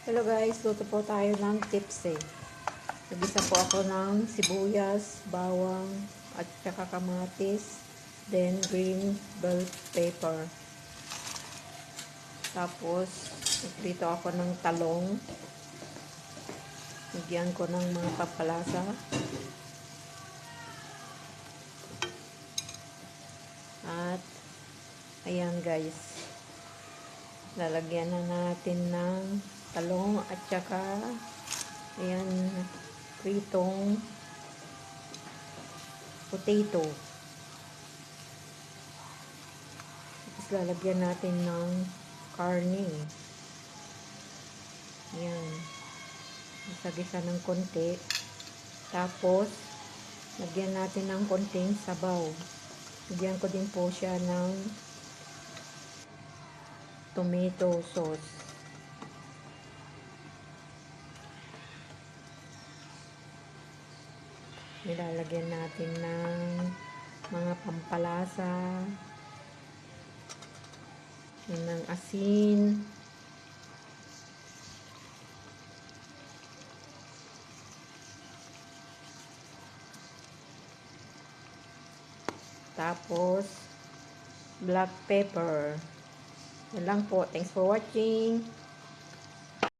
Hello guys, luto po tayo ng tipsy. Nagisa po ako ng sibuyas, bawang, at saka kamatis, then green bell pepper. Tapos, nagprito ako ng talong. Nagyan ko ng mga pampalasa. At, ayan guys. Lalagyan na natin ng talong at saka ayan, pritong potato. Tapos lalagyan natin ng karne. Ayan. Isa-gisa ng konti. Tapos, lagyan natin ng konting sabaw. Lagyan ko din po siya ng tomato sauce. Nilalagyan natin ng mga pampalasa, ng asin, tapos black pepper. Yan lang po. Thanks for watching.